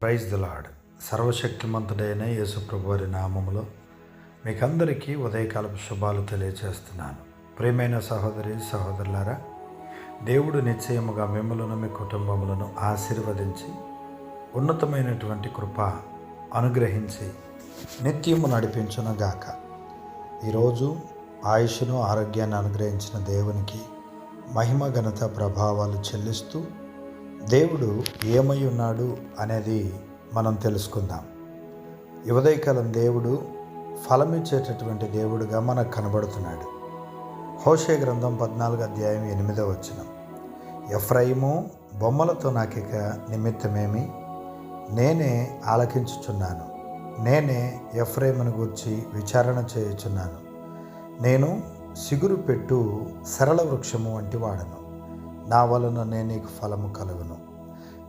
Praise the lord. సర్వశక్తిమంతుడైన యేసు ప్రభువారి నామములో మీకందరికీ ఉదయకాలపు శుభాలు తెలియజేస్తున్నాను. ప్రియమైన సహోదరి సహోదరులారా, దేవుడు నిశ్చయముగా మిమ్మలను మీ కుటుంబములను ఆశీర్వదించి ఉన్నతమైనటువంటి కృప అనుగ్రహించి నిత్యము నడిపించునుగాక. ఈరోజు ఆయుష్ను ఆరోగ్యాన్ని అనుగ్రహించిన దేవునికి మహిమ ఘనత ప్రభావాలు చెల్లిస్తూ దేవుడు ఏమై ఉన్నాడు అనేది మనం తెలుసుకుందాం. ఈ ఉదయకాలం దేవుడు ఫలమిచ్చేటటువంటి దేవుడుగా మనకు కనబడుతున్నాడు. హోషే గ్రంథం 14 అధ్యాయం 8వ వచనం, ఎఫ్రాయిము బొమ్మలతో నాకిక నిమిత్తమేమి, నేనే ఆలకించుచున్నాను, నేనే ఎఫ్రాయిమును గూర్చి విచారణ చేయుచున్నాను, నేను సిగురు పెట్టు సరళ వృక్షము వంటి వాడను, నా వలన నేను నీకు ఫలము కలుగును.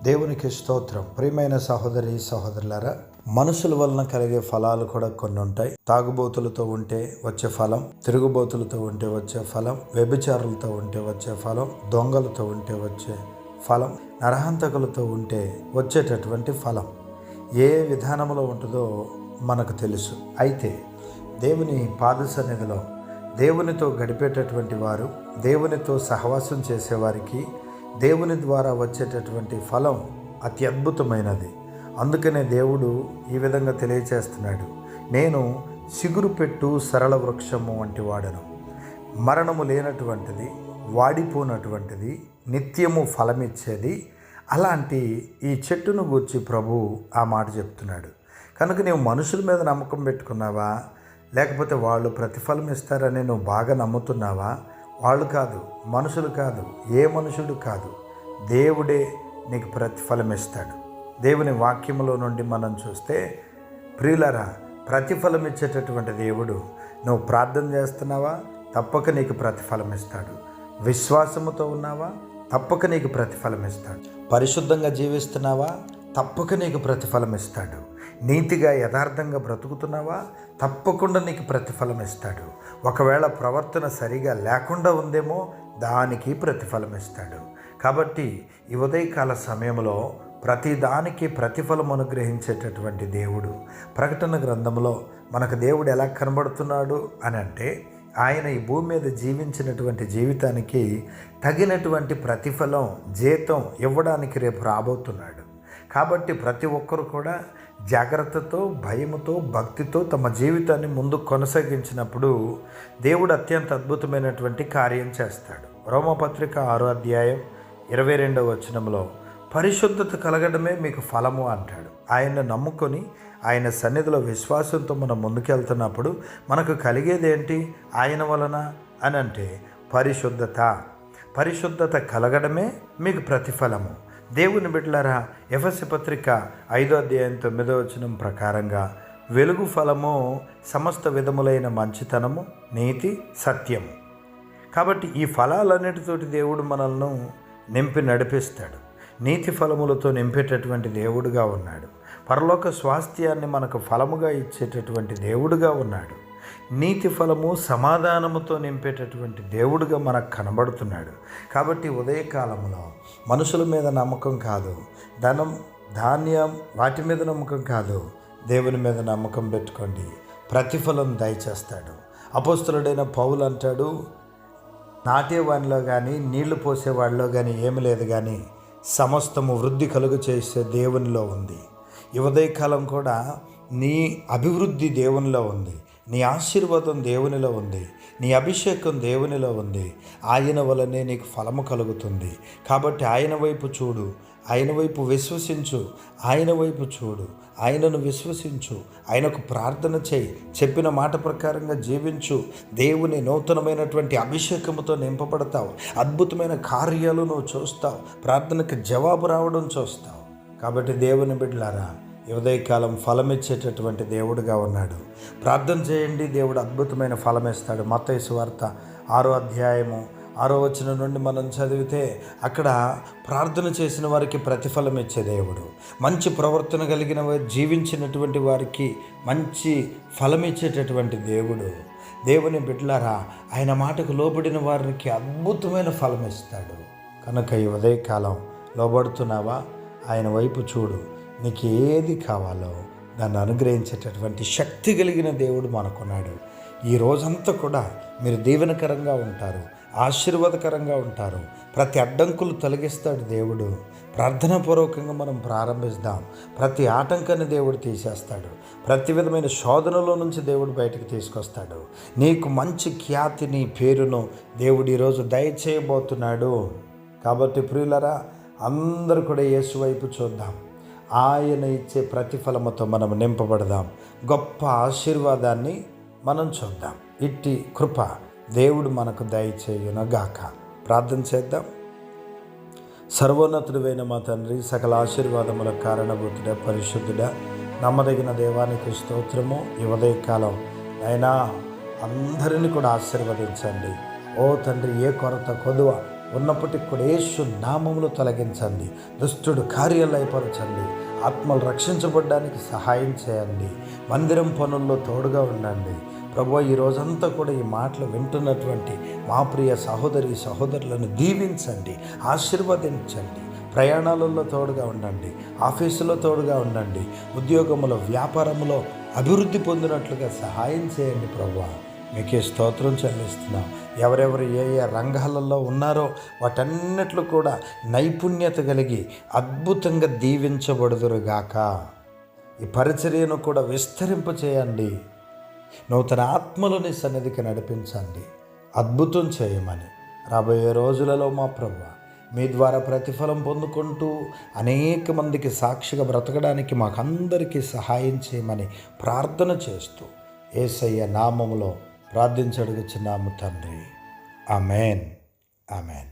దేవునికి స్తోత్రం. ప్రియమైన సహోదరి సహోదరులారా, మనుషుల వలన కలిగే ఫలాలు కూడా కొన్ని ఉంటాయి. తాగుబోతులతో ఉంటే వచ్చే ఫలం, తిరుగుబోతులతో ఉంటే వచ్చే ఫలం, వ్యభిచారులతో ఉంటే వచ్చే ఫలం, దొంగలతో ఉంటే వచ్చే ఫలం, నరహంతకులతో ఉంటే వచ్చేటటువంటి ఫలం ఏ విధానంలో ఉంటుందో మనకు తెలుసు. అయితే దేవుని పాద సన్నిధిలో దేవునితో గడిపేటటువంటి వారు, దేవునితో సహవాసం చేసేవారికి దేవుని ద్వారా వచ్చేటటువంటి ఫలం అతి అద్భుతమైనది. అందుకనే దేవుడు ఈ విధంగా తెలియచేస్తున్నాడు, నేను సిగురు పెట్టు సరళ వృక్షము వంటి వాడను, మరణము లేనటువంటిది, వాడిపోనటువంటిది, నిత్యము ఫలమిచ్చేది. అలాంటి ఈ చెట్టును గూర్చి ప్రభు ఆ మాట చెప్తున్నాడు. కనుక నీవు మనుషుల మీద నమ్మకం పెట్టుకున్నావా, లేకపోతే వాళ్ళు ప్రతిఫలం ఇస్తారని నువ్వు బాగా నమ్ముతున్నావా? వాళ్ళు కాదు, మనుషులు కాదు, ఏ మనుషుడు కాదు, దేవుడే నీకు ప్రతిఫలం ఇస్తాడు. దేవుని వాక్యములో నుండి మనం చూస్తే, ప్రియులరా, ప్రతిఫలం ఇచ్చేటటువంటి దేవుడు. నువ్వు ప్రార్థన చేస్తున్నావా? తప్పక నీకు ప్రతిఫలం ఇస్తాడు. విశ్వాసముతో ఉన్నావా? తప్పక నీకు ప్రతిఫలం ఇస్తాడు. పరిశుద్ధంగా జీవిస్తున్నావా? తప్పక నీకు ప్రతిఫలం ఇస్తాడు. నీతిగా యథార్థంగా బ్రతుకుతున్నావా? తప్పకుండా నీకు ప్రతిఫలం ఇస్తాడు. ఒకవేళ ప్రవర్తన సరిగా లేకుండా ఉందేమో దానికి ప్రతిఫలం ఇస్తాడు. కాబట్టి ఈ ఉదయకాల సమయంలో ప్రతి దానికి ప్రతిఫలం అనుగ్రహించేటటువంటి దేవుడు. ప్రకటన గ్రంథంలో మనకు దేవుడు ఎలా కనబడుతున్నాడు అని అంటే, ఆయన ఈ భూమి మీద జీవించినటువంటి జీవితానికి తగినటువంటి ప్రతిఫలం, జీతం ఇవ్వడానికి రేపు రాబోతున్నాడు. కాబట్టి ప్రతి ఒక్కరు కూడా జాగ్రత్తతో, భయముతో, భక్తితో తమ జీవితాన్ని ముందుకు కొనసాగించినప్పుడు దేవుడు అత్యంత అద్భుతమైనటువంటి కార్యం చేస్తాడు. రోమపత్రిక 6వ అధ్యాయం 22వ వచనంలో, పరిశుద్ధత కలగడమే మీకు ఫలము అంటాడు. ఆయన్ని నమ్ముకొని ఆయన సన్నిధిలో విశ్వాసంతో మనం ముందుకెళ్తున్నప్పుడు మనకు కలిగేదేంటి ఆయన వలన అని అంటే పరిశుద్ధత కలగడమే మీకు ప్రతిఫలము. దేవుని బిడ్డలారా, ఎఫెసీ పత్రిక 5వ అధ్యాయం 9వ వచనం ప్రకారంగా వెలుగు ఫలము సమస్త విధములైన మంచితనము, నీతి, సత్యము. కాబట్టి ఈ ఫలాలన్నిటితోటి దేవుడు మనల్ని నింపి నడిపిస్తాడు. నీతి ఫలములతో నింపేటటువంటి దేవుడుగా ఉన్నాడు. పరలోక స్వాస్థ్యాన్ని మనకు ఫలముగా ఇచ్చేటటువంటి దేవుడుగా ఉన్నాడు. నీతి ఫలము సమాధానముతో నింపేటటువంటి దేవుడుగా మనకు కనబడుతున్నాడు. కాబట్టి ఉదయకాలంలో మనుషుల మీద నమ్మకం కాదు, ధనం, ధాన్యం వాటి మీద నమ్మకం కాదు, దేవుని మీద నమ్మకం పెట్టుకోండి. ప్రతిఫలం దయచేస్తాడు. అపోస్తలుడైన పౌలు అంటాడు, నాటేవాడిలో కానీ నీళ్లు పోసేవాడిలో కానీ ఏమి లేదు, కానీ సమస్తము వృద్ధి కలుగు చేసే దేవునిలో ఉంది. ఈ ఉదయకాలం కూడా నీ అభివృద్ధి దేవునిలో ఉంది, నీ ఆశీర్వాదం దేవునిలో ఉంది, నీ అభిషేకం దేవునిలో ఉంది. ఆయన వలనే నీకు ఫలము కలుగుతుంది. కాబట్టి ఆయన వైపు చూడు, ఆయన వైపు విశ్వసించు, ఆయన వైపు చూడు, ఆయనను విశ్వసించు, ఆయనకు ప్రార్థన చేయి, చెప్పిన మాట ప్రకారంగా జీవించు. దేవుని నూతనమైనటువంటి అభిషేకముతో నింపబడతావు. అద్భుతమైన కార్యాలు నువ్వు చూస్తావు. ప్రార్థనకు జవాబు రావడం చూస్తావు. కాబట్టి దేవుని బిడ్డలారా, ఉదయకాలం ఫలమిచ్చేటటువంటి దేవుడుగా ఉన్నాడు. ప్రార్థన చేయండి, దేవుడు అద్భుతమైన ఫలం ఇస్తాడు. మత్తయి సువార్త 6వ అధ్యాయము 6వ వచనం నుండి మనం చదివితే అక్కడ ప్రార్థన చేసిన వారికి ప్రతిఫలం ఇచ్చే దేవుడు, మంచి ప్రవర్తన కలిగిన వారు జీవించినటువంటి వారికి మంచి ఫలం ఇచ్చేటటువంటి దేవుడు. దేవుని బిడ్డలారా, ఆయన మాటకు లోబడిన వారికి అద్భుతమైన ఫలం ఇస్తాడు. కనుక ఈ ఉదయకాలం లోబడుతున్నావా? ఆయన వైపు చూడు. నీకు ఏది కావాలో దాన్ని అనుగ్రహించేటటువంటి శక్తి కలిగిన దేవుడు మనకున్నాడు. ఈ రోజంతా కూడా మీరు దీవెనకరంగా ఉంటారు, ఆశీర్వాదకరంగా ఉంటారు. ప్రతి అడ్డంకులు తొలగిస్తాడు దేవుడు. ప్రార్థనాపూర్వకంగా మనం ప్రారంభిస్తాం. ప్రతి ఆటంకాన్ని దేవుడు తీసేస్తాడు. ప్రతి విధమైన శోధనలో నుంచి దేవుడు బయటకు తీసుకొస్తాడు. నీకు మంచి ఖ్యాతిని, పేరును దేవుడు ఈరోజు దయచేయబోతున్నాడు. కాబట్టి ప్రియులరా, అందరూ కూడా యేసు వైపు చూద్దాం. ఆయన ఇచ్చే ప్రతిఫలముతో మనం నింపబడదాం. గొప్ప ఆశీర్వాదాన్ని మనం చూద్దాం. ఇట్టి కృప దేవుడు మనకు దయచేయునగాక. ప్రార్థన చేద్దాం. సర్వోన్నతుడైన మా తండ్రి, సకల ఆశీర్వాదముల కారణభూతుడ, పరిశుద్ధుడ, నమ్మదగిన దేవానికి స్తోత్రము. ఈ ఉదయకాలం అయినా అందరినీ కూడా ఆశీర్వదించండి. ఓ తండ్రి, ఏ కొరత కొదువ ఉన్నప్పటికీ కూడా యేసు నామములు తొలగించండి. దుష్టుడు కార్యాలు అయిపరచండి. ఆత్మలు రక్షించబడడానికి సహాయం చేయండి. మందిరం పనుల్లో తోడుగా ఉండండి. ప్రభువా, ఈ రోజంతా కూడా ఈ మాటలు వింటున్నటువంటి మా ప్రియ సహోదరి సహోదరులను దీవించండి, ఆశీర్వదించండి. ప్రయాణాలలో తోడుగా ఉండండి, ఆఫీసులో తోడుగా ఉండండి, ఉద్యోగములో, వ్యాపారంలో అభివృద్ధి పొందినట్లుగా సహాయం చేయండి. ప్రభువా, మీకే స్తోత్రం చెల్లిస్తున్నాం. ఎవరెవరు ఏ ఏ రంగాలలో ఉన్నారో వాటన్నిట్లో కూడా నైపుణ్యత కలిగి అద్భుతంగా దీవించబడుదురుగాక. ఈ పరిచర్యను కూడా విస్తరింపచేయండి. నూతన ఆత్మలోని సన్నిధికి నడిపించండి. అద్భుతం చేయమని రాబోయే రోజులలో మా ప్రభువా, మీ ద్వారా ప్రతిఫలం పొందుకుంటూ అనేక మందికి సాక్షిగా బ్రతకడానికి మాకందరికీ సహాయం చేయమని ప్రార్థన చేస్తూ యేసయ్య నామములో ప్రార్థించడుగుచున్నాము తండ్రి. Amen, amen.